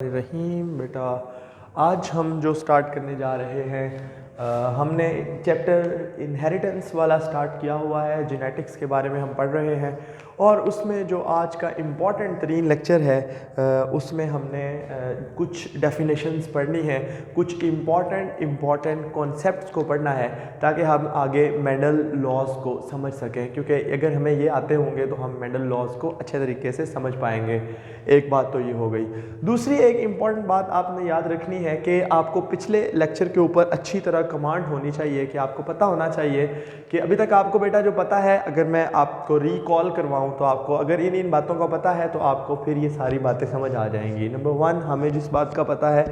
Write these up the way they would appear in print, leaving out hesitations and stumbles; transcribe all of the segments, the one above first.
रहीम बेटा, आज हम जो स्टार्ट करने जा रहे हैं हमने चैप्टर इनहेरिटेंस वाला स्टार्ट किया हुआ है। जेनेटिक्स के बारे में हम पढ़ रहे हैं और उसमें जो आज का इम्पॉर्टेंट तरीन लेक्चर है उसमें हमने कुछ डेफिनेशंस पढ़नी है, कुछ इम्पॉर्टेंट कॉन्सेप्ट्स को पढ़ना है ताकि हम आगे मेंडल लॉज को समझ सकें, क्योंकि अगर हमें ये आते होंगे तो हम मेंडल लॉज को अच्छे तरीके से समझ पाएंगे। एक बात तो ये हो गई। दूसरी एक इम्पॉर्टेंट बात आपने याद रखनी है कि आपको पिछले लेक्चर के ऊपर अच्छी तरह कमांड होनी चाहिए, कि आपको पता होना चाहिए कि अभी तक आपको बेटा जो पता है, अगर मैं आपको रिकॉल करवाऊं तो आपको अगर इन बातों का पता है तो आपको फिर ये सारी बातें समझ आ जाएंगी। नंबर 1, हमें जिस बात का पता है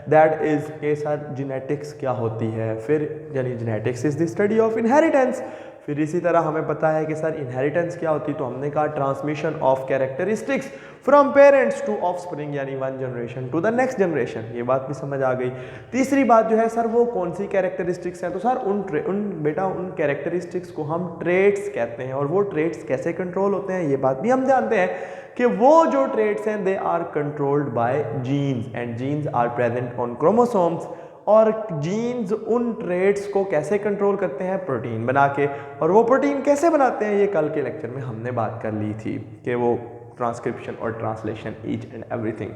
दैट इज़ के सर जेनेटिक्स क्या होती है, फिर यानी genetics is the study of inheritance. फिर इसी तरह हमें पता है कि सर इनहेरिटेंस क्या होती है, तो हमने कहा transmission of characteristics from parents to offspring, यानी one generation to the next generation. ये बात भी समझ आ गई। तीसरी बात जो है सर वो कौन सी कैरेक्टरिस्टिक्स हैं, तो सर उन कैरेक्टरिस्टिक्स को हम ट्रेट्स कहते हैं। और वो ट्रेट्स कैसे कंट्रोल होते हैं ये बात भी हम जानते हैं कि वो जो ट्रेट्स हैं they are controlled by genes and genes are present on chromosomes. और जीन्स उन ट्रेट्स को कैसे कंट्रोल करते हैं, प्रोटीन बना के। और वो प्रोटीन कैसे बनाते हैं ये कल के लेक्चर में हमने बात कर ली थी कि वो ट्रांसक्रिप्शन और ट्रांसलेशन ईच एंड एवरीथिंग।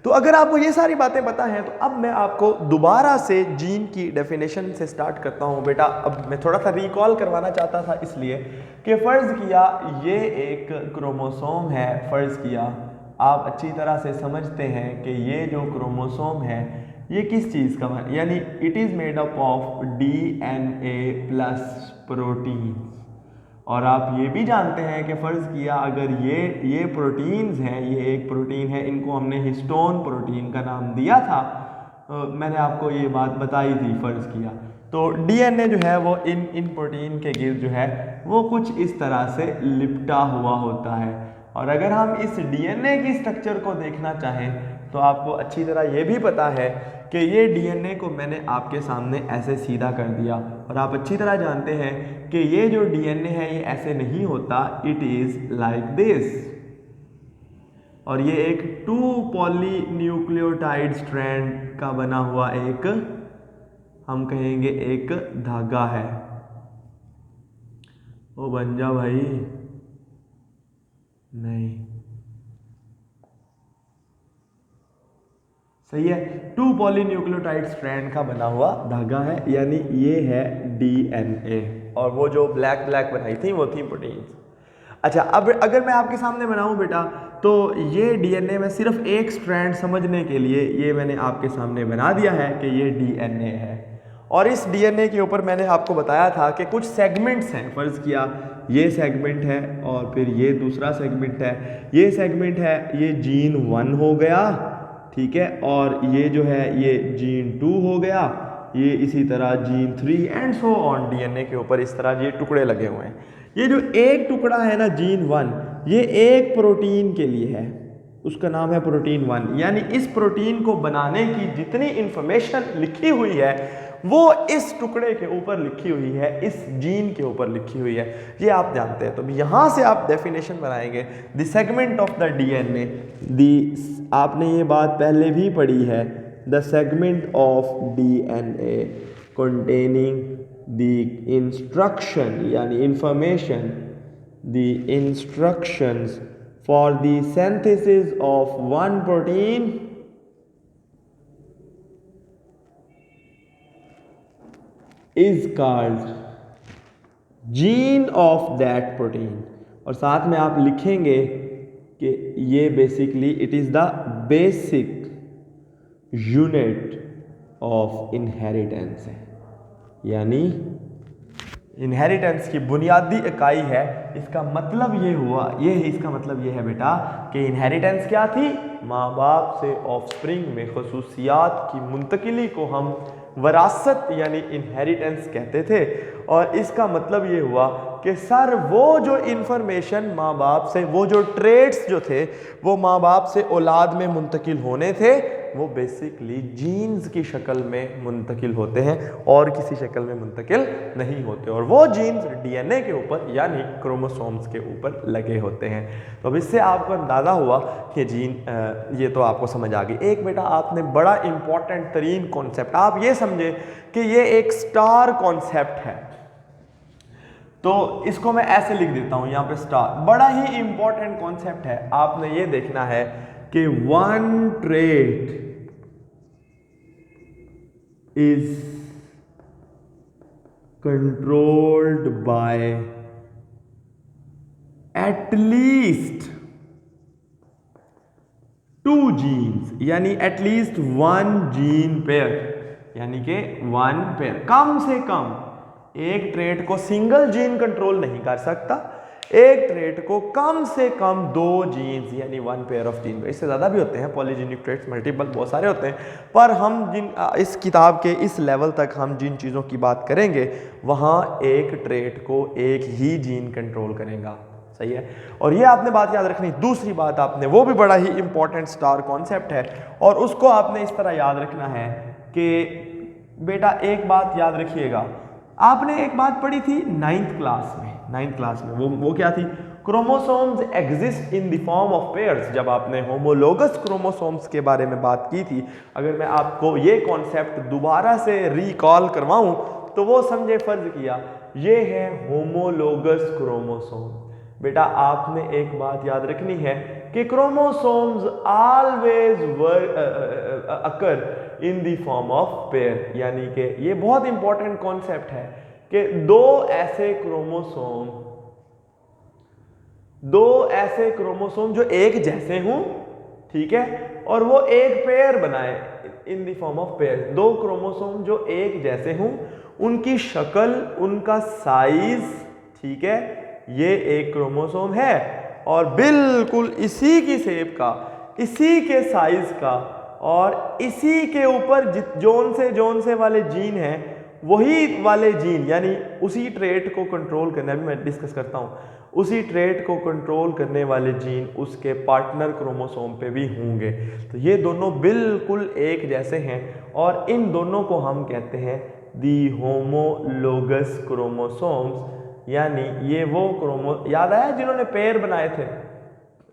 तो अगर आपको ये सारी बातें पता हैं तो अब मैं आपको दोबारा से जीन की डेफिनेशन से स्टार्ट करता हूँ बेटा। अब मैं थोड़ा सा रिकॉल करवाना चाहता था, इसलिए कि फ़र्ज़ किया ये एक क्रोमोसोम है, फ़र्ज़ किया आप अच्छी तरह से समझते हैं कि ये जो क्रोमोसोम है ये किस चीज़ का है, यानी it is made up of DNA plus protein. और आप ये भी जानते हैं कि फ़र्ज़ किया अगर ये प्रोटीन्स हैं, ये एक प्रोटीन है, इनको हमने हिस्टोन प्रोटीन का नाम दिया था, मैंने आपको ये बात बताई थी। फ़र्ज़ किया तो DNA जो है वो इन प्रोटीन के गिर्द जो है वो कुछ इस तरह से लिपटा हुआ होता है। और अगर हम इस DNA की स्ट्रक्चर को देखना चाहें तो आपको अच्छी तरह ये भी पता है कि ये DNA को मैंने आपके सामने ऐसे सीधा कर दिया। और आप अच्छी तरह जानते हैं कि ये जो DNA है ये ऐसे नहीं होता, इट इज़ लाइक दिस। और ये एक 2 पॉलीन्यूक्लियोटाइड स्ट्रैंड का बना हुआ एक, हम कहेंगे एक धागा है। ओ बन जा भाई, नहीं सही है, 2 पॉलीन्यूक्लियोटाइड स्ट्रैंड का बना हुआ धागा है, यानी ये है DNA। और वो जो ब्लैक बनाई थी वो थी प्रोटीन्स। अच्छा, अब अगर मैं आपके सामने बनाऊं बेटा तो ये DNA में सिर्फ एक स्ट्रैंड समझने के लिए ये मैंने आपके सामने बना दिया है कि ये DNA है। और इस DNA के ऊपर मैंने आपको बताया था कि कुछ सेगमेंट्स हैं। फ़र्ज़ किया ये सेगमेंट है और फिर ये दूसरा सेगमेंट है, ये सेगमेंट है, ये जीन 1 हो गया, ठीक है, और ये जो है ये जीन 2 हो गया, ये इसी तरह gene 3 and so on. DNA के ऊपर इस तरह ये टुकड़े लगे हुए हैं। ये जो एक टुकड़ा है ना जीन 1, ये एक प्रोटीन के लिए है, उसका नाम है प्रोटीन 1। यानी इस प्रोटीन को बनाने की जितनी इंफॉर्मेशन लिखी हुई है वो इस टुकड़े के ऊपर लिखी हुई है, इस जीन के ऊपर लिखी हुई है, ये आप जानते हैं। तो यहाँ से आप डेफिनेशन बनाएंगे the segment of the DNA, आपने ये बात पहले भी पढ़ी है, the segment of DNA containing the instruction यानी information, the instructions for the synthesis of one protein is called gene of that protein। और साथ में आप लिखेंगे कि ये basically it is the basic unit of inheritance है, यानी इनहेरिटेंस की बुनियादी इकाई है। इसका मतलब ये हुआ, ये है इसका मतलब ये है बेटा कि इनहेरिटेंस क्या थी, माँ बाप से ऑफस्प्रिंग में खसूसियात की मुंतकिली को हम वरासत यानी इनहेरिटेंस कहते थे। और इसका मतलब ये हुआ कि सर वो जो इन्फॉर्मेशन माँ बाप से, वो जो ट्रेड्स जो थे वो माँ बाप से औलाद में मुंतकिल होने थे, वो बेसिकली जीन्स की शक्ल में मुंतकिल होते हैं और किसी शक्ल में मुंतकिल नहीं होते, और वो जीन्स डीएनए के ऊपर यानी क्रोमोसोम्स के ऊपर लगे होते हैं। तो अब इससे आपको अंदाज़ा हुआ कि जीन ये तो आपको समझ आ गई। एक बेटा आपने बड़ा इंपॉर्टेंट तरीन कॉन्सेप्ट, आप ये समझे कि ये एक स्टार कॉन्सेप्ट है, तो इसको मैं ऐसे लिख देता हूं यहाँ पे स्टार, बड़ा ही इंपॉर्टेंट कॉन्सेप्ट है। आपने ये देखना है कि one trait is controlled by at least 2 genes, यानी एटलीस्ट 1 जीन पेयर, यानी कि 1 पेयर, कम से कम एक ट्रेट को सिंगल जीन कंट्रोल नहीं कर सकता, एक ट्रेट को कम से कम 2 जीन्स यानी 1 पेयर ऑफ जीन, इससे ज़्यादा भी होते हैं, पॉलीजेनिक ट्रेट्स मल्टीपल बहुत सारे होते हैं, पर हम जिन इस किताब के इस लेवल तक हम जिन चीज़ों की बात करेंगे वहाँ एक ट्रेट को एक ही जीन कंट्रोल करेगा। सही है, और ये आपने बात याद रखनी। दूसरी बात आपने, वो भी बड़ा ही इंपॉर्टेंट स्टार कॉन्सेप्ट है, और उसको आपने इस तरह याद रखना है कि बेटा एक बात याद रखिएगा, आपने एक बात पढ़ी थी 9th क्लास में, वो क्या थी? Chromosomes exist in the form of pairs. जब आपने होमोलोगस क्रोमोसोम्स के बारे में बात की थी, अगर मैं आपको ये कॉन्सेप्ट दोबारा से रिकॉल करवाऊं तो वो समझे, फर्ज किया ये है होमोलोगस क्रोमोसोम। बेटा आपने एक बात याद रखनी है कि chromosomes always occur in the form of pair, यानी कि ये बहुत इंपॉर्टेंट कॉन्सेप्ट है कि दो ऐसे क्रोमोसोम जो एक जैसे हों, ठीक है, और वो एक पेयर बनाए इन the form of pair. 2 chromosome जो एक जैसे हों, उनकी शक्ल, उनका साइज, ठीक है, ये एक क्रोमोसोम है, और बिल्कुल इसी की शेप का, इसी के साइज का, और इसी के ऊपर जोन से वाले जीन हैं, वही वाले जीन यानी उसी ट्रेट को कंट्रोल करने, अभी मैं डिस्कस करता हूँ, उसी ट्रेट को कंट्रोल करने वाले जीन उसके पार्टनर क्रोमोसोम पे भी होंगे। तो ये दोनों बिल्कुल एक जैसे हैं, और इन दोनों को हम कहते हैं दी होमोलोगस क्रोमोसोम्स, यानी ये वो याद आया जिन्होंने पेयर बनाए थे?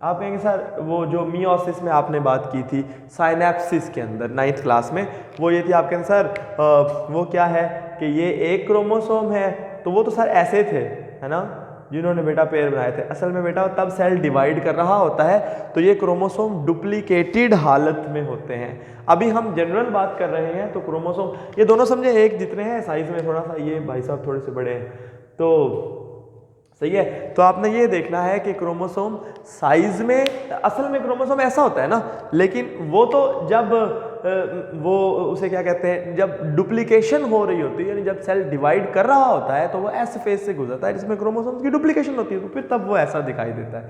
आप कहेंगे सर वो जो मियोसिस में आपने बात की थी साइनेप्सिस के अंदर 9th क्लास में, वो ये थी, आप कहेंगे सर वो क्या है कि ये एक क्रोमोसोम है, तो वो तो सर ऐसे थे, है ना, जिन्होंने बेटा पेयर बनाए थे। असल में बेटा तब सेल डिवाइड कर रहा होता है, तो ये क्रोमोसोम डुप्लीकेटेड हालत में होते हैं। अभी हम जनरल बात कर रहे हैं, तो क्रोमोसोम ये दोनों समझे एक जितने हैं, साइज में थोड़ा सा ये भाई साहब थोड़े से बड़े हैं, तो सही है। तो आपने ये देखना है कि क्रोमोसोम साइज में, असल में क्रोमोसोम ऐसा होता है ना, लेकिन वो तो जब वो उसे क्या कहते हैं, जब डुप्लीकेशन हो रही होती है, यानी जब सेल डिवाइड कर रहा होता है, तो वो ऐसे फेज से गुजरता है जिसमें क्रोमोसोम्स की डुप्लीकेशन होती है, तो फिर तब वो ऐसा दिखाई देता है।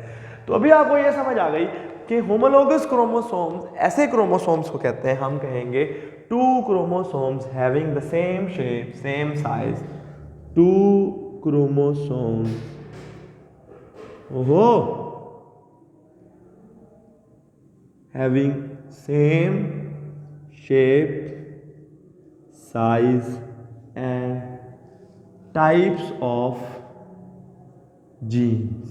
तो अभी आपको ये समझ आ गई कि होमोलोगस क्रोमोसोम्स, ऐसे क्रोमोसोम्स को कहते हैं, हम कहेंगे 2 chromosomes having the same shape, same size, 2 chromosomes having same shape, size and types of genes।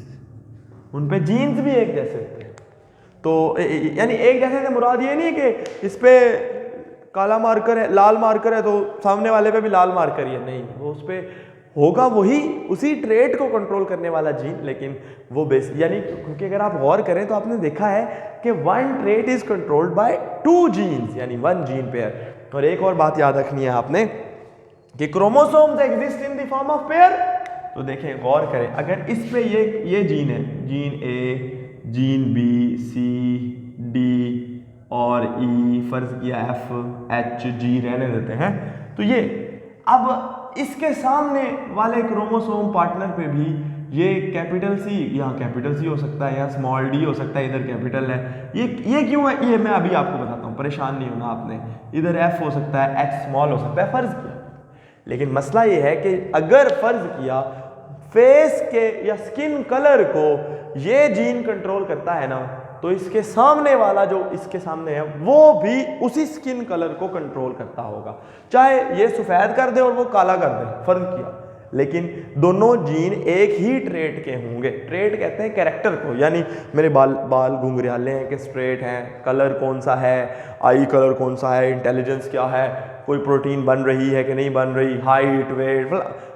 उन पे जीन्स भी एक जैसे होते हैं, तो यानी एक जैसे से मुराद ये नहीं है कि इस पे काला मार्कर है, लाल मार्कर है, तो सामने वाले पे भी लाल मार्कर ही है, नहीं, वो उस पे होगा वही उसी ट्रेट को कंट्रोल करने वाला जीन, लेकिन वो बेस, यानी क्योंकि अगर आप गौर करें तो आपने देखा है कि 1 trait is controlled by 2 genes, यानी 1 जीन पेयर। और एक और बात याद रखनी है आपने कि chromosomes exist in the form of pair. तो देखें, गौर करें, अगर इस पे ये जीन है, gene A, gene B, C, D और ई, फर्ज किया एफ, एच, जी रहने देते हैं, तो ये अब इसके सामने वाले क्रोमोसोम पार्टनर पे भी ये कैपिटल सी, यहाँ कैपिटल सी हो सकता है, यहाँ स्मॉल डी हो सकता है, इधर कैपिटल है, ये क्यों है, ये मैं अभी आपको बताता हूँ, परेशान नहीं होना आपने। इधर एफ हो सकता है, एच स्मॉल हो सकता है, फर्ज किया। लेकिन मसला ये है कि अगर फर्ज किया फेस के या स्किन कलर को ये जीन कंट्रोल करता है ना, तो इसके सामने वाला जो इसके सामने है वो भी उसी स्किन कलर को कंट्रोल करता होगा, चाहे ये सफ़ेद कर दे और वो काला कर दे, फर्क किया, लेकिन दोनों जीन एक ही ट्रेट के होंगे। ट्रेट कहते हैं कैरेक्टर को, यानी मेरे बाल घुंघराले हैं कि स्ट्रेट हैं, कलर कौन सा है, आई कलर कौन सा है, इंटेलिजेंस क्या है, कोई प्रोटीन बन रही है कि नहीं बन रही, हाइट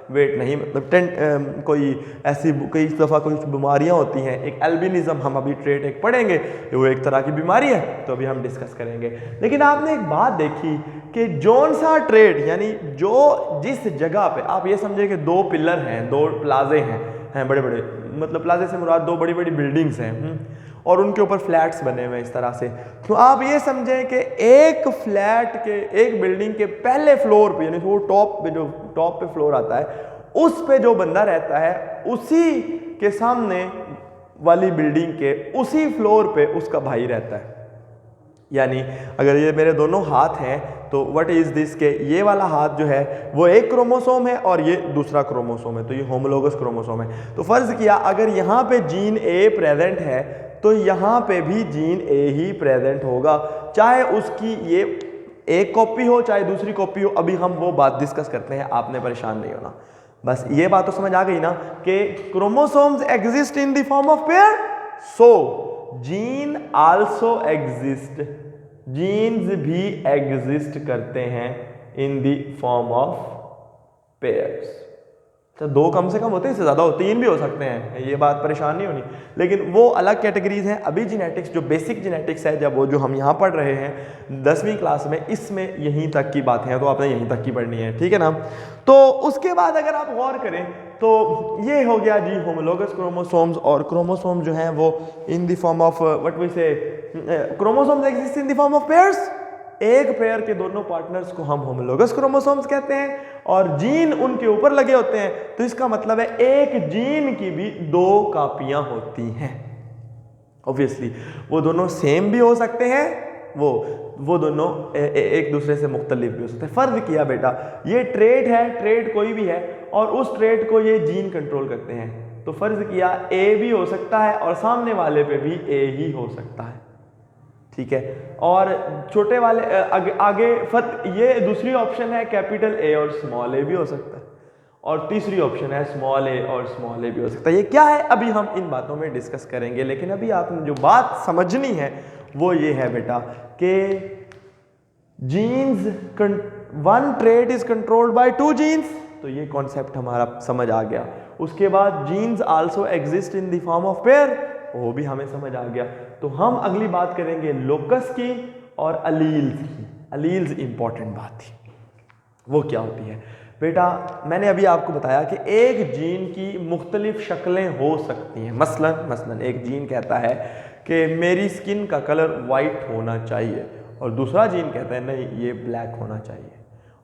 वेट नहीं, मतलब कोई ऐसी कई दफ़ा कुछ बीमारियां होती हैं, एक एल्बिनिज्म, हम अभी ट्रेट एक पढ़ेंगे, वो एक तरह की बीमारी है, तो अभी हम डिस्कस करेंगे। लेकिन आपने एक बात देखी कि जौन सा ट्रेट, यानी जो जिस जगह पे आप ये समझे कि दो पिलर हैं, दो प्लाजे हैं बड़े बड़े, मतलब प्लाजे से मुराद दो बड़ी बड़ी बिल्डिंग्स हैं और उनके ऊपर फ्लैट्स बने हुए हैं इस तरह से, तो आप ये समझें कि एक फ्लैट के, एक बिल्डिंग के पहले फ्लोर पे, यानी वो टॉप पे, जो टॉप पे फ्लोर आता है, उस पे जो बंदा रहता है, उसी के सामने वाली बिल्डिंग के उसी फ्लोर पे उसका भाई रहता है। यानी अगर ये मेरे दोनों हाथ हैं तो व्हाट इज दिस, के ये वाला हाथ जो है वो एक क्रोमोसोम है और ये दूसरा क्रोमोसोम है, तो ये होमोलोगस क्रोमोसोम है। तो फर्ज किया अगर यहाँ पे जीन ए प्रेजेंट है तो यहाँ पे भी जीन ए ही प्रेजेंट होगा, चाहे उसकी ये एक कॉपी हो चाहे दूसरी कॉपी हो, अभी हम वो बात डिस्कस करते हैं, आपने परेशान नहीं होना। बस ये बात तो समझ आ गई ना कि chromosomes exist in the form of pair, so gene also exist, genes भी एग्जिस्ट करते हैं in the form of pairs. तो दो कम से कम होते हैं, इससे ज़्यादा हो, तीन भी हो सकते हैं, ये बात परेशान नहीं होनी, लेकिन वो अलग कैटेगरीज हैं। अभी जेनेटिक्स जो बेसिक जेनेटिक्स है, जब वो जो हम यहाँ पढ़ रहे हैं 10वीं क्लास में, इसमें यहीं तक की बातें हैं, तो आपने यहीं तक की पढ़नी है, ठीक है ना। तो उसके बाद अगर आप गौर करें तो ये हो गया जी होमोलोगस क्रोमोसोम्स, और क्रोमोसोम जो हैं वो in the form of what we say, chromosomes exist in the form of pairs, एक पेयर के दोनों पार्टनर्स को हम होमोलोगस क्रोमोसोम्स कहते हैं, और जीन उनके ऊपर लगे होते हैं, तो इसका मतलब है एक जीन की भी दो कापियां होती हैं। ऑब्वियसली वो दोनों सेम भी हो सकते हैं, वो दोनों एक दूसरे से मुख्तलिफ भी हो सकते हैं। फर्ज किया बेटा, ये ट्रेट है, ट्रेट कोई भी है, और उस ट्रेट को ये जीन कंट्रोल करते हैं, तो फर्ज किया ए भी हो सकता है और सामने वाले पे भी ए ही हो सकता है, ठीक है। और छोटे वाले आगे फर्क, ये दूसरी ऑप्शन है कैपिटल ए और स्मॉल ए भी हो सकता है, और तीसरी ऑप्शन है स्मॉल ए और स्मॉल ए भी हो सकता है। ये क्या है अभी हम इन बातों में डिस्कस करेंगे, लेकिन अभी आपने जो बात समझनी है वो ये है बेटा कि genes, one trait is controlled by two genes, तो ये कॉन्सेप्ट हमारा समझ आ गया। उसके बाद genes also exist in the form of pair, वो भी हमें समझ आ गया। तो हम अगली बात करेंगे लोकस की और अलील्स की। अलील्स इंपॉर्टेंट बात थी, वो क्या होती है बेटा, मैंने अभी आपको बताया कि एक जीन की मुख्तलिफ शक्लें हो सकती हैं। मसलन एक जीन कहता है कि मेरी स्किन का कलर वाइट होना चाहिए, और दूसरा जीन कहता है नहीं ये ब्लैक होना चाहिए,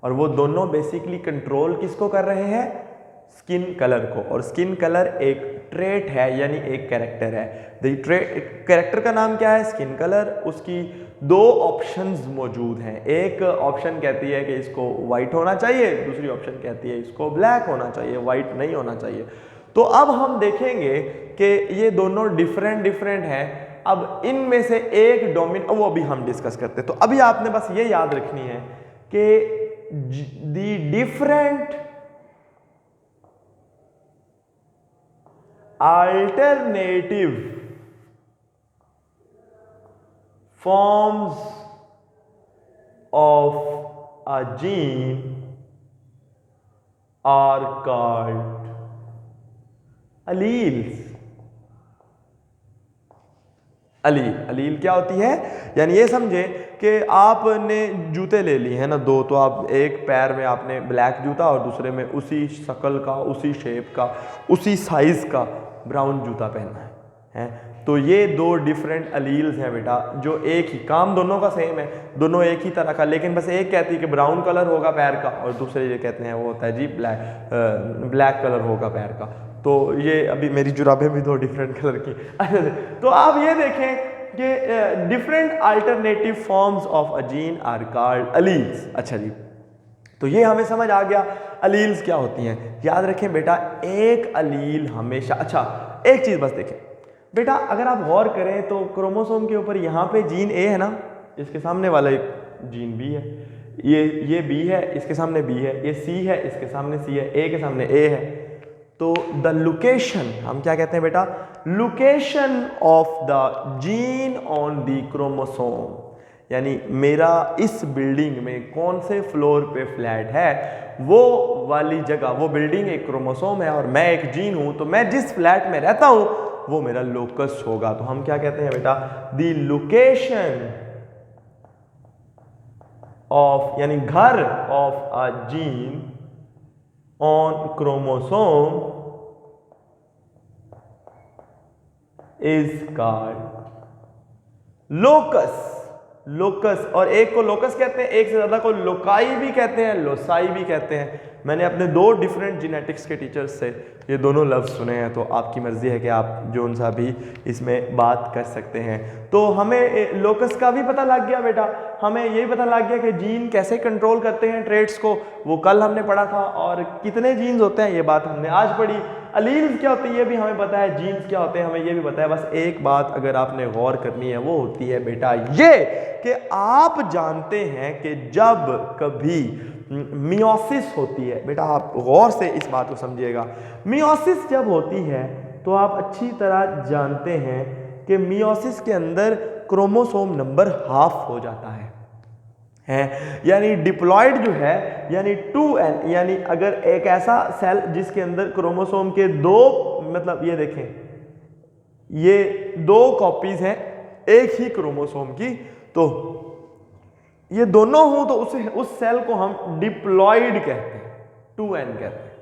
और वो दोनों बेसिकली कंट्रोल किसको कर रहे हैं, स्किन कलर को। और स्किन कलर एक ट्रेट है, यानी एक कैरेक्टर है। कैरेक्टर का नाम क्या है, स्किन कलर। उसकी दो ऑप्शंस मौजूद हैं, एक ऑप्शन कहती है कि इसको वाइट होना चाहिए, दूसरी ऑप्शन कहती है इसको ब्लैक होना चाहिए, वाइट नहीं होना चाहिए। तो अब हम देखेंगे कि ये दोनों डिफरेंट हैं। अब इनमें से एक डोमिनेंट, वो अभी हम डिस्कस करते हैं। तो अभी आपने बस ये याद रखनी है कि the different alternative forms of a gene are called alleles। अलील क्या होती है, यानी ये समझे कि आपने जूते ले लिए हैं ना दो, तो आप एक पैर में आपने ब्लैक जूता और दूसरे में उसी शक्ल का, उसी शेप का, उसी साइज का ब्राउन जूता पहनना है, तो ये दो डिफरेंट अलील्स हैं बेटा, जो एक ही काम दोनों का सेम है, दोनों एक ही तरह का, लेकिन बस एक कहती है कि ब्राउन कलर होगा पैर का, और दूसरे ये कहते हैं वो होता है जी ब्लैक कलर होगा पैर का। तो ये अभी मेरी जुराबें भी दो डिफरेंट कलर की। तो आप ये देखें कि different alternative forms of a gene are called alleles. अच्छा जी, तो ये हमें समझ आ गया अलील्स क्या होती हैं। याद रखें बेटा, एक अलील हमेशा, अच्छा एक चीज़ बस देखें, बेटा अगर आप गौर करें तो क्रोमोसोम के ऊपर यहाँ पे जीन ए है ना, इसके सामने वाला एक जीन बी है, ये बी है, इसके सामने बी है, ये सी है, इसके सामने सी है, ए के सामने ए है। तो द लोकेशन, हम क्या कहते हैं बेटा, location of the gene on the chromosome, यानी मेरा इस बिल्डिंग में कौन से फ्लोर पे फ्लैट है, वो वाली जगह, वो बिल्डिंग एक क्रोमोसोम है और मैं एक जीन हूं, तो मैं जिस फ्लैट में रहता हूं वो मेरा लोकस होगा। तो हम क्या कहते हैं बेटा, द लोकेशन ऑफ, यानी घर of a gene on chromosome is called locus. Locus, और एक को लोकस कहते हैं, एक से ज्यादा को लोकाई भी कहते हैं, लोसाई भी कहते हैं। मैंने अपने 2 डिफरेंट जेनेटिक्स के टीचर्स से ये दोनों लफ्ज़ सुने हैं, तो आपकी मर्जी है कि आप जो सा भी इसमें बात कर सकते हैं। तो हमें लोकस का भी पता लग गया बेटा, हमें ये पता लग गया कि जीन कैसे कंट्रोल करते हैं ट्रेट्स को, वो कल हमने पढ़ा था, और कितने जीन्स होते हैं ये बात हमने आज पढ़ी। अलील्स क्या होती है ये भी हमें पता है, जीन्स क्या होते हैं हमें ये भी पता है। बस एक बात अगर आपने गौर करनी है वो होती है बेटा ये कि आप जानते हैं कि जब कभी मियोसिस होती है, बेटा आप गौर से इस बात को समझिएगा, मियोसिस जब होती है तो आप अच्छी तरह जानते हैं कि मियोसिस के अंदर क्रोमोसोम नंबर हाफ हो जाता है, यानी डिप्लॉयड जो है, यानी 2n, यानी अगर एक ऐसा सेल जिसके अंदर क्रोमोसोम के 2, मतलब ये देखें ये 2 कॉपीज हैं एक ही क्रोमोसोम की, तो ये दोनों हों तो उस सेल को हम डिप्लॉयड कहते हैं, 2n कहते हैं,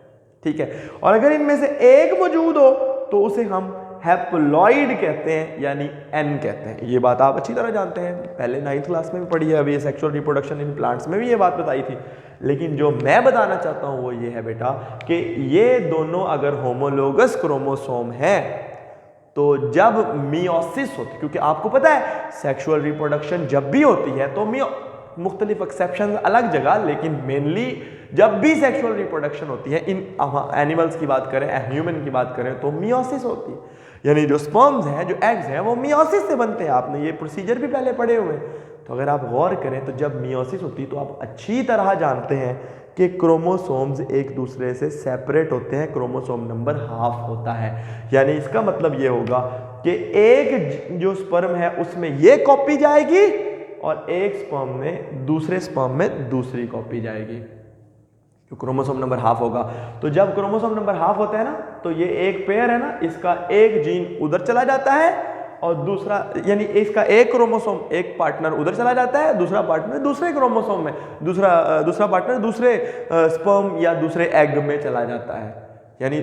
ठीक है। और अगर इनमें से एक मौजूद हो तो उसे हम हैप्लॉइड कहते हैं, यानी n कहते हैं। ये बात आप अच्छी तरह जानते हैं, पहले 9th क्लास में भी पढ़ी है, अभी ये सेक्सुअल रिप्रोडक्शन इन प्लांट्स में भी ये बात बताई थी। लेकिन जो मैं बताना चाहता हूं वो ये है बेटा कि ये दोनों अगर होमोलोगस क्रोमोसोम है तो जब मियोसिस होती, क्योंकि आपको पता है सेक्सुअल रिप्रोडक्शन जब भी होती है तो मुख्तलिफ एक्सेप्शन अलग जगह, लेकिन मेनली जब भी सेक्सुअल रिप्रोडक्शन होती है, इन एनिमल्स की बात करें, ह्यूमन की बात करें, तो मियोसिस होती है, यानी जो स्पर्म्स हैं, जो एग्स हैं, वो मियोसिस से बनते हैं। आपने ये प्रोसीजर भी पहले पढ़े हुए हैं। तो अगर आप गौर करें तो जब मियोसिस होती है तो आप अच्छी तरह जानते हैं कि क्रोमोसोम्स एक दूसरे से सेपरेट होते हैं, क्रोमोसोम नंबर हाफ होता है। यानी इसका मतलब ये होगा कि एक जो स्पर्म है उसमें ये कॉपी जाएगी और एक स्पर्म में, दूसरे स्पर्म में दूसरी कॉपी जाएगी, जो क्रोमोसोम नंबर हाफ होगा। तो जब क्रोमोसोम नंबर हाफ होता है ना, तो ये एक पेयर है ना, इसका एक जीन उधर चला जाता है और दूसरा, यानी इसका एक क्रोमोसोम, एक पार्टनर उधर चला जाता है, दूसरा पार्टनर दूसरे क्रोमोसोम में, दूसरा पार्टनर दूसरे स्पर्म या दूसरे एग में चला जाता है। यानी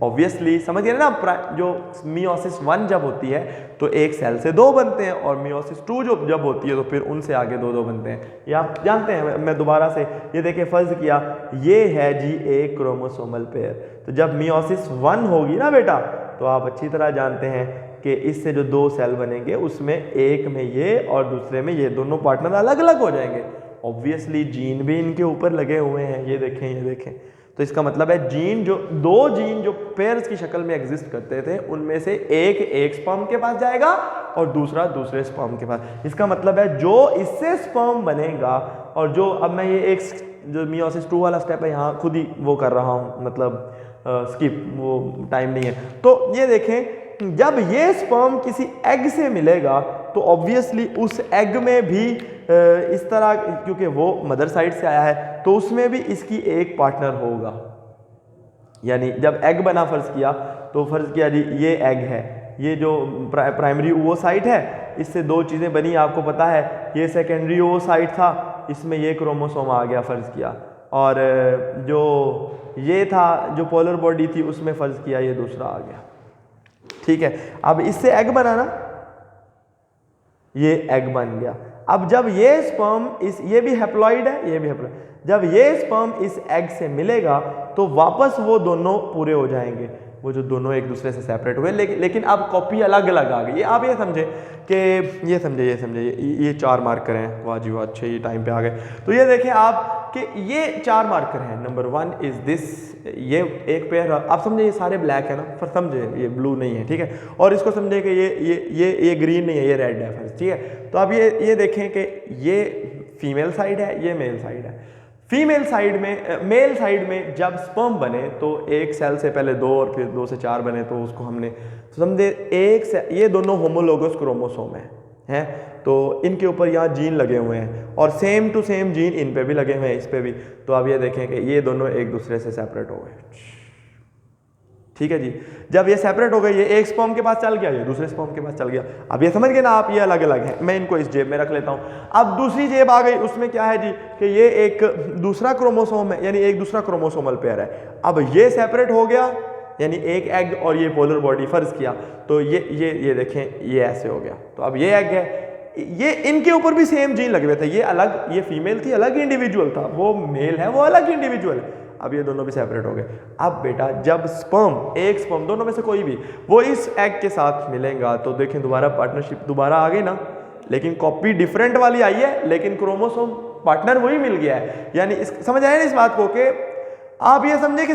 ऑब्वियसली समझ गए ना, जो मियोसिस 1 जब होती है तो एक सेल से 2 बनते हैं, और मियोसिस 2 जब होती है तो फिर उनसे आगे 2 बनते हैं। ये आप जानते हैं। मैं दोबारा से ये देखिए, फर्ज किया ये है जी एक क्रोमोसोमल पेयर, तो जब मियोसिस 1 होगी ना बेटा, तो आप अच्छी तरह जानते हैं कि इससे जो 2 सेल बनेंगे उसमें एक में ये और दूसरे में ये, दोनों पार्टनर अलग अलग हो जाएंगे। ऑब्वियसली जीन भी इनके ऊपर लगे हुए हैं, ये देखें, ये देखें। तो इसका मतलब है जीन जो 2 जीन जो पेयर्स की शक्ल में एग्जिस्ट करते थे, उनमें से एक स्पर्म के पास जाएगा और दूसरा दूसरे स्पर्म के पास। इसका मतलब है जो इससे स्पर्म बनेगा, और जो अब मैं ये एक जो मियोसिस 2 वाला स्टेप है यहाँ खुद ही वो कर रहा हूँ, मतलब स्किप, वो टाइम नहीं है। तो ये देखें, जब ये स्पर्म किसी एग से मिलेगा तो ऑब्वियसली उस एग में भी इस तरह, क्योंकि वो मदर साइड से आया है, तो उसमें भी इसकी एक पार्टनर होगा। यानी जब एग बना, फर्ज किया, तो फर्ज किया जी ये एग है, ये जो प्राइमरी ओवोसाइट है, इससे 2 चीज़ें बनी, आपको पता है। ये सेकेंडरी ओवोसाइट था, इसमें ये क्रोमोसोम आ गया, फर्ज किया, और जो ये था, जो पोलर बॉडी थी, उसमें फर्ज किया ये दूसरा आ गया, ठीक है। अब इससे एग बना ना, ये एग बन गया। अब जब ये स्पर्म ये भी हैप्लॉइड है, ये भी हैप्लॉइड, जब ये स्पर्म इस एग से मिलेगा तो वापस वो दोनों पूरे हो जाएंगे, वो जो दोनों एक दूसरे से सेपरेट हुए, लेकिन अब कॉपी अलग अलग आ गई। आप ये समझे कि ये 4 मार्कर हैं, वाह जी वाह, अच्छे, ये टाइम पे आ गए। तो ये देखें आप, कि ये 4 मार्कर हैं। नंबर 1 इज दिस, ये एक पेयर, आप समझे ये सारे ब्लैक है ना, फिर समझे ये ब्लू नहीं है, ठीक है। और इसको समझे कि ये ग्रीन नहीं है, ये रेड है फर्स्ट, ठीक है। तो अब ये देखें कि ये फीमेल साइड है, ये मेल साइड है। फीमेल साइड में, मेल साइड में जब स्पर्म बने तो एक सेल से पहले 2 और फिर 2 से 4 बने, तो उसको हमने समझे एक से, ये दोनों होमोलोगस क्रोमोसोम हैं, तो इनके ऊपर यहाँ जीन लगे हुए हैं और सेम टू सेम जीन इन पे भी लगे हुए हैं, इस पे भी। तो अब ये देखें कि ये दोनों एक दूसरे से सेपरेट हो गए, ठीक है जी। जब ये सेपरेट हो गए, ये एक स्पर्म के पास चल गया, ये दूसरे स्पर्म के पास चल गया। अब ये समझ गए ना आप, ये अलग अलग है। मैं इनको इस जेब में रख लेता हूँ। अब दूसरी जेब आ गई, उसमें क्या है जी कि ये एक दूसरा क्रोमोसोम है, यानी एक दूसरा क्रोमोसोमल पेयर है। अब ये सेपरेट हो गया, यानी एक एग और ये पोलर बॉडी, फर्ज किया तो ये देखें, ये ऐसे हो गया। तो अब ये एग है, ये इनके ऊपर भी सेम जीन लगे हुए थे। ये अलग, ये फीमेल थी, अलग इंडिविजुअल था, वो मेल है, वो अलग इंडिविजुअल है। अब ये दोनों भी सेपरेट हो गए। अब बेटा जब स्पर्म, एक स्पर्म, दोनों में से कोई भी वो इस एग के साथ मिलेगा, तो देखें दोबारा पार्टनरशिप दोबारा आ गई ना, लेकिन कॉपी डिफरेंट वाली आई है, लेकिन क्रोमोसोम पार्टनर वही मिल गया है। यानी समझ आए ना इस बात को, कि आप ये समझे कि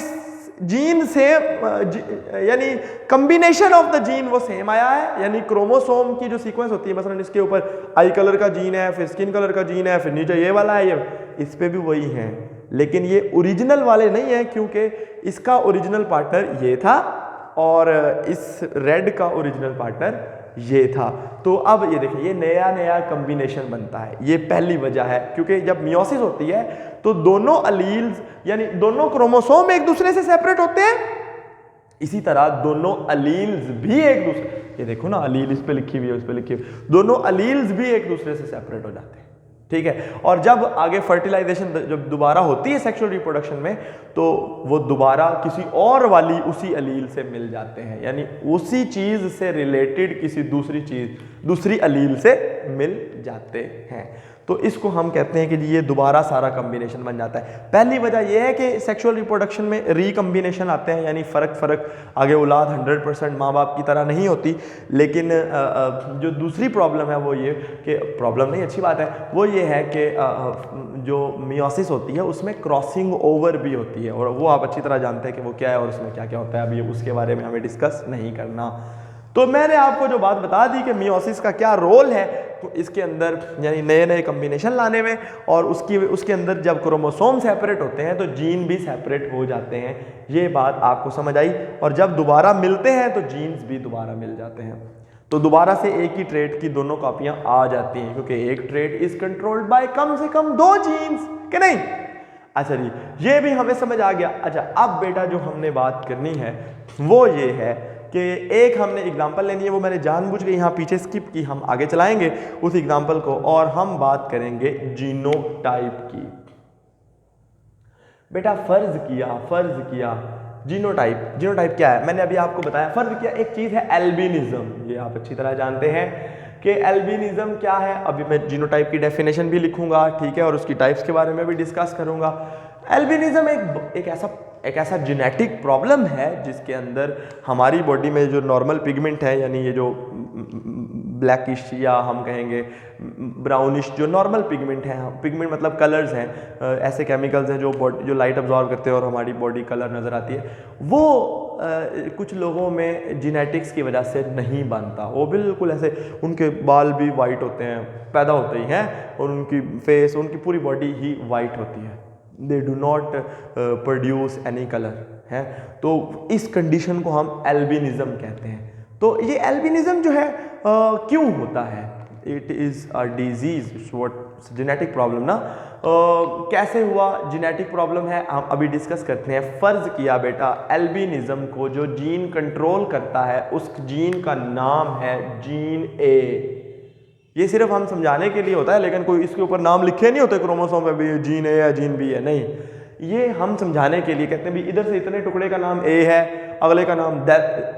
जीन सेम, यानी कॉम्बिनेशन ऑफ द जीन वो सेम आया है। यानी क्रोमोसोम की जो सीक्वेंस होती है, मसलन इसके ऊपर आई कलर का जीन है, फिर स्किन कलर का जीन है, फिर नीचे ये वाला है, ये इस पे भी वही है, लेकिन ये ओरिजिनल वाले नहीं है, क्योंकि इसका ओरिजिनल पार्टनर ये था और इस रेड का ओरिजिनल पार्टनर ये था। तो अब ये देखिए, ये नया नया कॉम्बिनेशन बनता है, ये पहली वजह है। क्योंकि जब मियोसिस होती है तो दोनों अलील्स, यानी दोनों क्रोमोसोम एक दूसरे से सेपरेट होते हैं, इसी तरह दोनों अलील्स भी एक दूसरे, ये देखो ना अलील इस पे लिखी हुई है, उस पे लिखी हुई, दोनों अलील्स भी एक दूसरे से सेपरेट हो जाते हैं, ठीक है। और जब आगे फर्टिलाइजेशन जब दोबारा होती है सेक्सुअल रिप्रोडक्शन में, तो वो दोबारा किसी और वाली उसी अलील से मिल जाते हैं, यानी उसी चीज से रिलेटेड किसी दूसरी चीज, दूसरी अलील से मिल जाते हैं। तो इसको हम कहते हैं कि ये दोबारा सारा कम्बिनेशन बन जाता है। पहली वजह यह है कि सेक्सुअल रिप्रोडक्शन में रिकम्बिनेशन आते हैं, यानी फ़र्क आगे औलाद 100% माँ बाप की तरह नहीं होती। लेकिन जो दूसरी प्रॉब्लम है वो ये कि, प्रॉब्लम नहीं अच्छी बात है, वो ये है कि जो मियोसिस होती है उसमें क्रॉसिंग ओवर भी होती है, और वो आप अच्छी तरह जानते हैं कि वो क्या है और उसमें क्या क्या होता है। अभी उसके बारे में हमें डिस्कस नहीं करना। तो मैंने आपको जो बात बता दी कि मियोसिस का क्या रोल है, तो इसके अंदर यानी नए नए कम्बिनेशन लाने में, और उसके अंदर जब क्रोमोसोम सेपरेट होते हैं तो जीन भी सेपरेट हो जाते हैं। ये बात आपको समझ आई। और जब दोबारा मिलते हैं तो जीन्स भी दोबारा मिल जाते हैं, तो दोबारा से एक ही ट्रेट की दोनों कॉपियां आ जाती हैं, क्योंकि एक ट्रेट इज कंट्रोल्ड बाय कम से कम 2 जीन्स, कि नहीं? अच्छा जी, ये भी हमें समझ आ गया। अच्छा, अब बेटा जो हमने बात करनी है वो ये है कि एक हमने एग्जाम्पल लेनी है, वो मैंने जानबूझ के यहाँ पीछे स्किप की, हम आगे चलाएंगे उस एग्जाम्पल को, और हम बात करेंगे जीनोटाइप की। बेटा फर्ज किया जीनोटाइप क्या है, मैंने अभी आपको बताया। फर्ज किया एक चीज़ है एल्बिनिज्म, ये आप अच्छी तरह जानते हैं कि एल्बिनिज्म क्या है। अभी मैं जीनोटाइप की डेफिनेशन भी लिखूंगा, ठीक है, और उसकी टाइप्स के बारे में भी डिस्कस करूंगा। एल्बिनिज्म एक ऐसा जेनेटिक प्रॉब्लम है जिसके अंदर हमारी बॉडी में जो नॉर्मल पिगमेंट है, यानी ये जो ब्लैकिश या हम कहेंगे ब्राउनिश जो नॉर्मल पिगमेंट है, पिगमेंट मतलब कलर्स हैं, ऐसे केमिकल्स हैं जो लाइट अब्जॉर्ब करते हैं और हमारी बॉडी कलर नज़र आती है, वो कुछ लोगों में जेनेटिक्स की वजह से नहीं बनता। वो बिल्कुल ऐसे, उनके बाल भी वाइट होते हैं, पैदा होते ही हैं, और उनकी फेस, उनकी पूरी बॉडी ही वाइट होती है, they do not produce any colour है। तो इस कंडीशन को हम एल्बिनिज्म कहते हैं। तो ये एल्बिनिज्म जो है क्यों होता है? It is a disease, genetic problem ना। कैसे हुआ? जेनेटिक प्रॉब्लम है, हम अभी डिस्कस करते हैं। फर्ज किया बेटा एल्बिनिज्म को जो जीन कंट्रोल करता है उस जीन का नाम है जीन ए। ये सिर्फ हम समझाने के लिए होता है, लेकिन कोई इसके ऊपर नाम लिखे नहीं होते क्रोमोसोम पे भी जीन ए या जीन बी है, नहीं, ये हम समझाने के लिए कहते हैं भी इधर से इतने टुकड़े का नाम ए है, अगले का नाम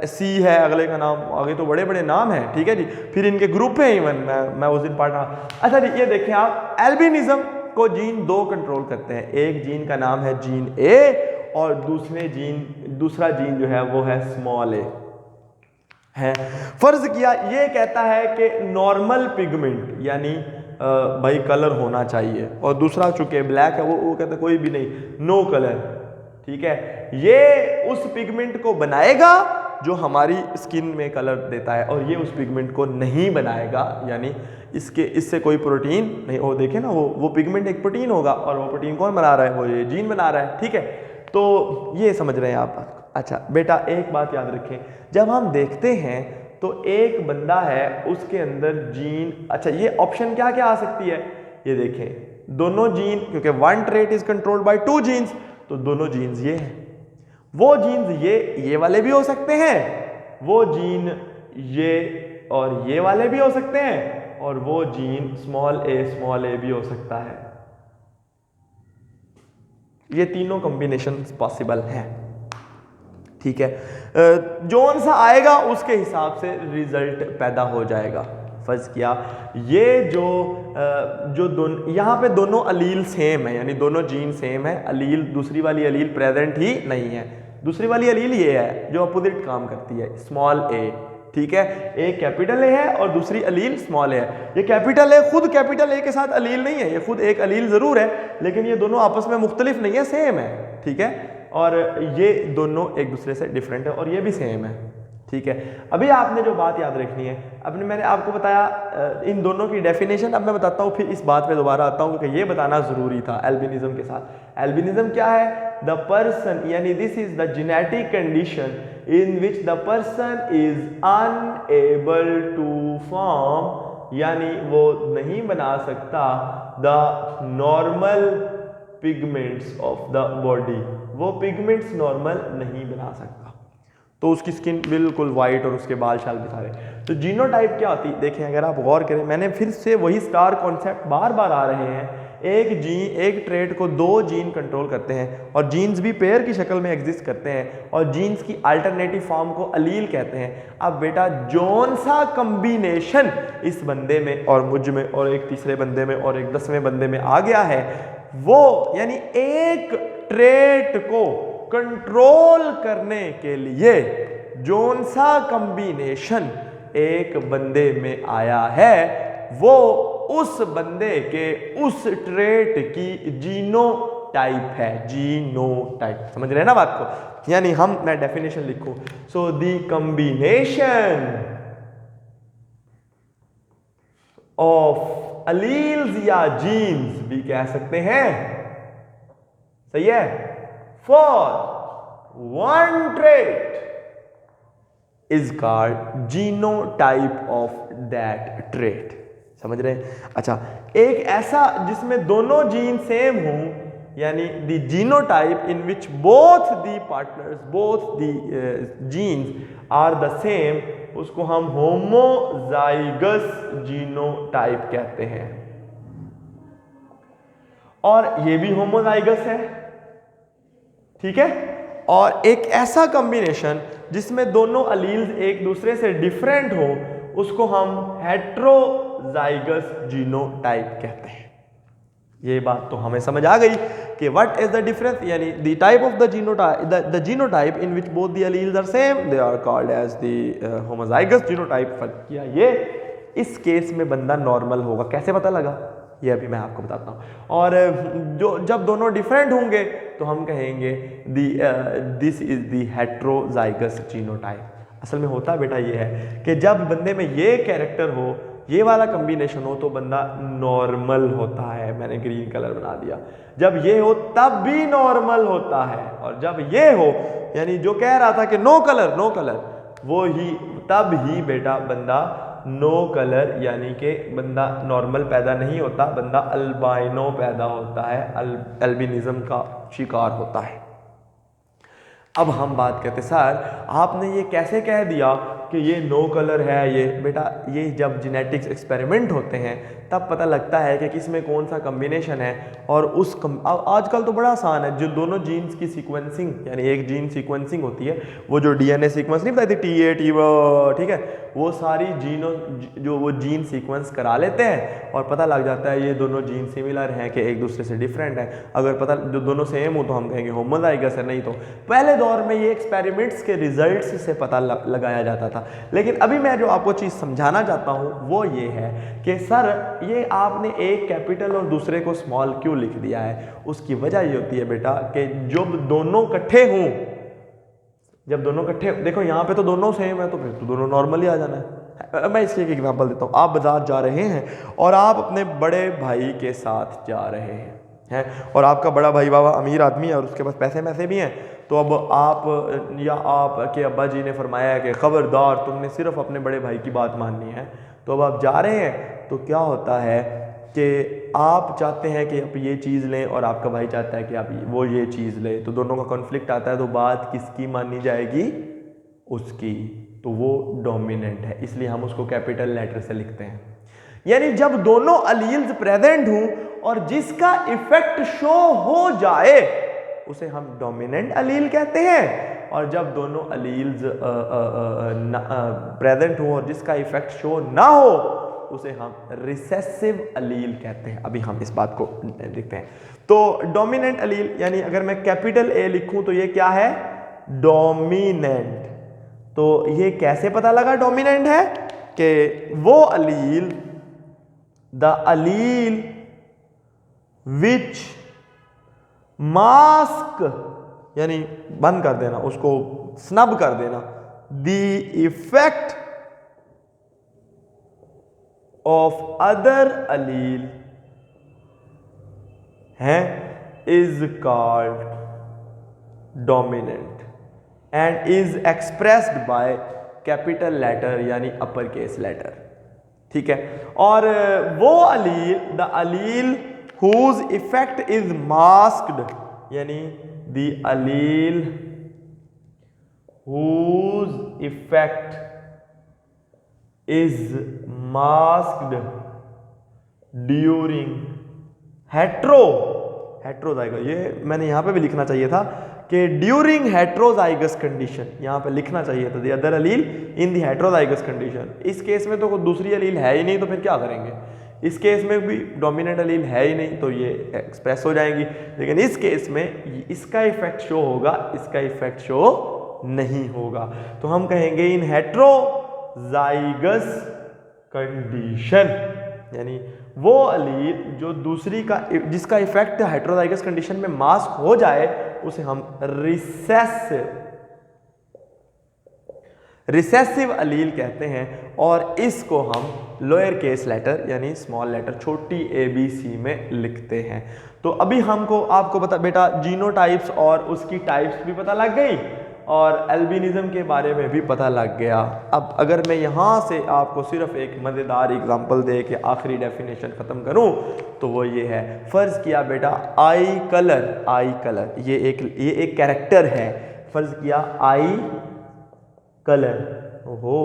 सी है, अगले का नाम, आगे तो बड़े बड़े नाम हैं, ठीक है जी। फिर इनके ग्रुप हैं इवन, मैं उस दिन पढ़ रहा। अच्छा जी, ये देखें आप, एल्बिनिज्म को जीन 2 कंट्रोल करते हैं। एक जीन का नाम है जीन ए, और दूसरा जीन जो है वो है स्मॉल ए है। फर्ज किया ये कहता है कि नॉर्मल पिगमेंट, यानी भाई कलर होना चाहिए, और दूसरा चूंकि ब्लैक है वो कहता है कोई भी नहीं, नो कलर। ठीक है, ये उस पिगमेंट को बनाएगा जो हमारी स्किन में कलर देता है, और ये उस पिगमेंट को नहीं बनाएगा, यानी इससे कोई प्रोटीन नहीं। वो देखे ना, वो पिगमेंट एक प्रोटीन होगा, और वो प्रोटीन कौन बना रहा है, वो ये जीन बना रहा है। ठीक है, तो ये समझ रहे हैं आप। अच्छा बेटा एक बात याद रखें, जब हम देखते हैं तो एक बंदा है उसके अंदर जीन, अच्छा ये ऑप्शन क्या क्या आ सकती है, ये देखें दोनों जीन, क्योंकि one trait is controlled by two genes, तो दोनों जीन्स ये हैं, वो जीन्स ये वाले भी हो सकते हैं, वो जीन ये और ये वाले भी हो सकते हैं, और वो जीन स्मॉल ए भी हो सकता है। ये तीनों कॉम्बिनेशन पॉसिबल हैं। ठीक है, जोन सा आएगा उसके हिसाब से रिजल्ट पैदा हो जाएगा। फर्ज किया ये जो दोनों यहाँ पे दोनों अलील सेम है, यानी दोनों जीन सेम है, अलील दूसरी वाली अलील प्रेजेंट ही नहीं है, दूसरी वाली अलील ये है जो अपोजिट काम करती है, स्मॉल ए। ठीक है, एक कैपिटल ए है और दूसरी अलील स्मॉल ए है। ये कैपिटल ए खुद कैपिटल ए के साथ अलील नहीं है, ये खुद एक अलील जरूर है, लेकिन ये दोनों आपस में मुख्तलिफ नहीं है, सेम है। ठीक है, और ये दोनों एक दूसरे से डिफरेंट है, और ये भी सेम है। ठीक है, अभी आपने जो बात याद रखनी है, अपने मैंने आपको बताया इन दोनों की डेफिनेशन, अब मैं बताता हूँ, फिर इस बात पे दोबारा आता हूँ क्योंकि ये बताना ज़रूरी था एल्बिनिज्म के साथ। एल्बिनिज्म क्या है, द पर्सन, यानी this is the genetic condition in which the person is unable to form, यानी वो नहीं बना सकता the normal pigments of the body, वो पिगमेंट्स नॉर्मल नहीं बना सकता, तो उसकी स्किन बिल्कुल वाइट और उसके बाल शाल भी सारे। तो जीनोटाइप क्या होती है, देखें अगर आप गौर करें, मैंने फिर से वही स्टार कॉन्सेप्ट बार बार आ रहे हैं, एक ट्रेट को दो जीन कंट्रोल करते हैं, और जीन्स भी पेयर की शक्ल में एग्जिस्ट करते हैं, और जीन्स की अल्टरनेटिव फॉर्म को अलील कहते हैं। अब बेटा जौन सा कम्बिनेशन इस बंदे में और मुझ में और एक तीसरे बंदे में और एक 10वें बंदे में आ गया है, वो यानी एक ट्रेट को कंट्रोल करने के लिए जोन सा कॉम्बिनेशन एक बंदे में आया है, वो उस बंदे के उस ट्रेट की जीनोटाइप है, जीनोटाइप। समझ रहे हैं ना बात को, यानी मैं डेफिनेशन लिखूं, so the combination of alleles या जीन्स भी कह सकते हैं, सही है, for one trait is called genotype of that trait. समझ रहे हैं? अच्छा, एक ऐसा जिसमें दोनों जीन सेम हों, यानी the genotype in which both the partners, both the genes are the same, उसको हम होमोजाइगस जीनोटाइप कहते हैं। और ये भी होमोजाइगस है, ठीक है। और एक ऐसा कॉम्बिनेशन जिसमें दोनों अलील्स एक दूसरे से डिफरेंट हो, उसको हम हेट्रोजाइगस जीनोटाइप कहते हैं। ये बात तो हमें समझ आ गई कि व्हाट इज द डिफरेंस, यानी the type of the genotype in which both the alleles are same, they are called as the homozygous genotype. फर्क किया ये, इस केस में बंदा नॉर्मल होगा। कैसे पता लगा, ये अभी मैं आपको बताता हूँ। और जब दोनों डिफरेंट होंगे तो हम कहेंगे this is the heterozygous genotype. असल में होता बेटा ये है कि जब बंदे में ये कैरेक्टर हो, ये वाला कॉम्बिनेशन हो, तो बंदा नॉर्मल होता है। मैंने ग्रीन कलर बना दिया। जब ये हो तब भी नॉर्मल होता है, और जब ये हो, यानी जो कह रहा था कि नो कलर, वो ही तब ही बेटा बंदा नो कलर, यानी कि बंदा नॉर्मल पैदा नहीं होता, बंदा अल्बाइनो पैदा होता है, एल्बिनिज्म का शिकार होता है। अब हम बात करते, सर आपने ये कैसे कह दिया कि ये नो कलर है? ये बेटा, ये जब जेनेटिक्स एक्सपेरिमेंट होते हैं तब पता लगता है कि किस में कौन सा कम्बिनेशन है। और आजकल तो बड़ा आसान है, जो दोनों जीन्स की सीक्वेंसिंग, यानी एक जीन सीक्वेंसिंग होती है, वो जो डीएनए सीक्वेंस नहीं बताई थी, TA T, ठीक है, वो सारी जो वो जीन सीक्वेंस करा लेते हैं, और पता लग जाता है ये दोनों जीन सिमिलर हैं कि एक दूसरे से डिफरेंट है। अगर पता जो दोनों सेम हो तो हम कहेंगे होमोजाइगस है, नहीं तो पहले दौर में ये एक्सपेरिमेंट्स के रिजल्ट्स से पता लगाया जाता था। था। लेकिन अभी मैं जो आपको चीज़ समझाना चाहता हूँ वो ये है कि सर ये आपने एक कैपिटल और दूसरे को स्मॉल क्यों लिख दिया है। उसकी वजह ये होती है बेटा कि जब दोनों इकट्ठे हों, जब दोनों इकट्ठे, देखो यहाँ पे तो दोनों सेम है तो फिर तो दोनों नॉर्मली आ जाना है। मैं इसकी एक एग्जांपल देता हूँ। आप बाजार जा रहे हैं और आप अपने बड़े भाई के साथ जा रहे हैं और आपका बड़ा भाई बाबा अमीर आदमी है और उसके पास पैसे मैसे भी हैं। तो अब आप या आपके अब्बा जी ने फरमाया है कि ख़बरदार तुमने सिर्फ अपने बड़े भाई की बात माननी है। तो अब आप जा रहे हैं तो क्या होता है कि आप चाहते हैं कि आप ये चीज़ लें और आपका भाई चाहता है कि आप वो ये चीज़ लें, तो दोनों का कॉन्फ्लिक्ट आता है। तो बात किसकी मानी जाएगी? उसकी। तो वो डोमिनेंट है, इसलिए हम उसको कैपिटल लेटर से लिखते हैं। यानी जब दोनों अलील्स प्रेजेंट हों और जिसका इफेक्ट शो हो जाए उसे हम डोमिनेंट अलील कहते हैं, और जब दोनों अलील्स प्रेजेंट हों और जिसका इफेक्ट शो ना हो उसे हम रिसेसिव अलील कहते हैं। अभी हम इस बात को देखते हैं। तो डोमिनेंट अलील यानी अगर मैं कैपिटल ए लिखूं तो ये क्या है? डोमिनेंट। तो ये कैसे पता लगा डोमिनेंट है? कि वो allele, the Aleel which mask, यानी बंद कर देना, उसको स्नब कर देना, the effect of other allele है, is called dominant and is expressed by capital letter यानी अपर केस लेटर। ठीक है। और वो allele, the allele whose effect is masked, यानी the allele whose effect is masked during heterozygous, ये मैंने यहां पे भी लिखना चाहिए था कि ड्यूरिंग हेट्रोजाइगस कंडीशन, यहां पे लिखना चाहिए था the other allele in the heterozygous condition. इस केस में तो कोई दूसरी अलील है ही नहीं, तो फिर क्या करेंगे? इस केस में भी डोमिनेंट अलील है ही नहीं तो ये एक्सप्रेस हो जाएंगी। लेकिन इस केस में इसका इफेक्ट शो होगा, इसका इफेक्ट शो नहीं होगा। तो हम कहेंगे इन हेट्रोजाइगस कंडीशन, यानी वो अलील जो दूसरी का जिसका इफेक्ट हेट्रोजाइगस कंडीशन में मास्क हो जाए उसे हम रिसेसिव अलील कहते हैं। और इसको हम लोअर केस लेटर यानी स्मॉल लेटर छोटी ABC में लिखते हैं। तो अभी हमको आपको बता बेटा जीनोटाइप्स और उसकी टाइप्स भी पता लग गई और एल्बिनिज्म के बारे में भी पता लग गया। अब अगर मैं यहाँ से आपको सिर्फ एक मज़ेदार एग्जांपल दे के आखिरी डेफिनेशन ख़त्म करूँ तो वो ये है। फ़र्ज़ किया बेटा आई कलर ये एक कैरेक्टर है। फ़र्ज़ किया आई कलर, ओहो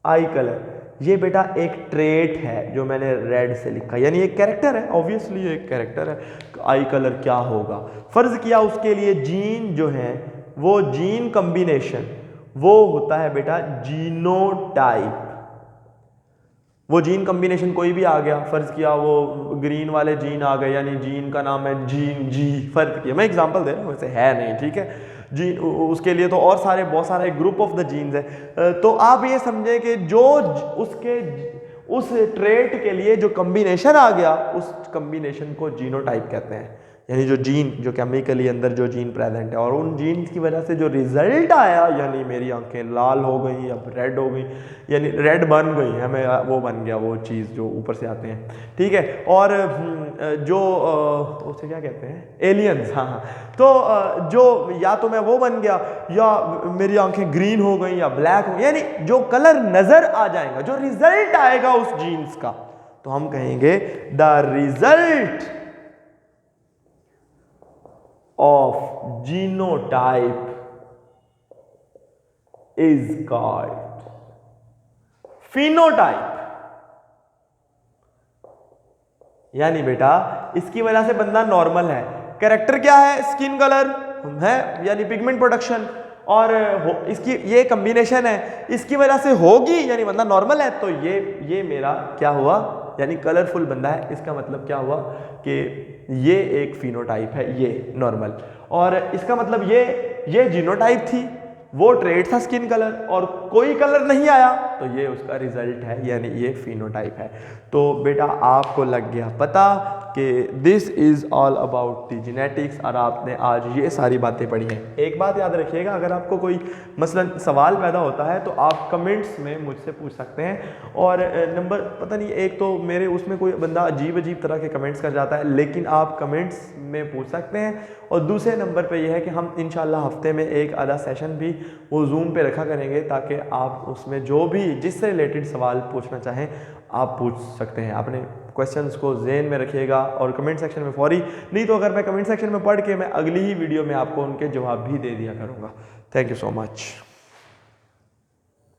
आई कलर, ये बेटा एक ट्रेट है जो मैंने रेड से लिखा, यानी एक कैरेक्टर है, ऑब्वियसली एक कैरेक्टर है। आई कलर क्या होगा? फर्ज किया उसके लिए जीन जो है वो जीन कॉम्बिनेशन वो होता है बेटा जीनोटाइप। वो जीन कॉम्बिनेशन कोई भी आ गया, फर्ज किया वो ग्रीन वाले जीन आ गए यानी जीन का नाम है जीन जी, फर्ज किया, मैं एग्जांपल दे रहा हूँ, वैसे है नहीं, ठीक है। जीन उसके लिए तो और सारे बहुत सारे ग्रुप ऑफ द जीन्स है। तो आप ये समझें कि जो उसके उस ट्रेट के लिए जो कॉम्बिनेशन आ गया उस कॉम्बिनेशन को जीनोटाइप कहते हैं, यानी जो जीन जो केमिकली अंदर जो जीन प्रेजेंट है और उन जीन की वजह से जो रिजल्ट आया, यानी मेरी आंखें लाल हो गई, अब रेड हो गई, यानी रेड बन गई है, मैं वो बन गया वो चीज़ जो ऊपर से आते हैं, ठीक है। और जो उसे क्या कहते हैं, एलियंस, हाँ। तो जो या तो मैं वो बन गया या मेरी आंखें ग्रीन हो गई या ब्लैक हो, यानी जो कलर नजर आ जाएगा, जो रिजल्ट आएगा उस जीन्स का, तो हम कहेंगे the result of genotype is called phenotype। यानी बेटा इसकी वजह से बंदा नॉर्मल है, कैरेक्टर क्या है, स्किन कलर है यानी पिगमेंट प्रोडक्शन, और इसकी ये कॉम्बिनेशन है, इसकी वजह से होगी यानी बंदा नॉर्मल है। तो ये मेरा क्या हुआ, यानी कलरफुल बंदा है, इसका मतलब क्या हुआ कि ये एक फिनोटाइप है, ये नॉर्मल। और इसका मतलब ये जीनोटाइप थी, वो ट्रेट था स्किन कलर और कोई कलर नहीं आया तो ये उसका रिजल्ट है, यानी ये फिनोटाइप है। तो बेटा आपको लग गया पता कि this is all about the genetics, और आपने आज ये सारी बातें पढ़ी हैं। एक बात याद रखिएगा, अगर आपको कोई मसलन सवाल पैदा होता है तो आप कमेंट्स में मुझसे पूछ सकते हैं। और नंबर पता नहीं, एक तो मेरे उसमें कोई बंदा अजीब अजीब तरह के कमेंट्स कर जाता है, लेकिन आप कमेंट्स में पूछ सकते हैं। और दूसरे नंबर पे ये है कि हम इंशाल्लाह हफ्ते में एक आधा सेशन भी वो जूम पे रखा करेंगे, ताकि आप उसमें जो भी जिससे रिलेटेड सवाल पूछना चाहें आप पूछ सकते हैं। अपने क्वेश्चंस को ज़हन में रखिएगा और कमेंट सेक्शन में फौरी, नहीं तो अगर मैं कमेंट सेक्शन में पढ़ के मैं अगली ही वीडियो में आपको उनके जवाब भी दे दिया करूँगा। Thank you so much.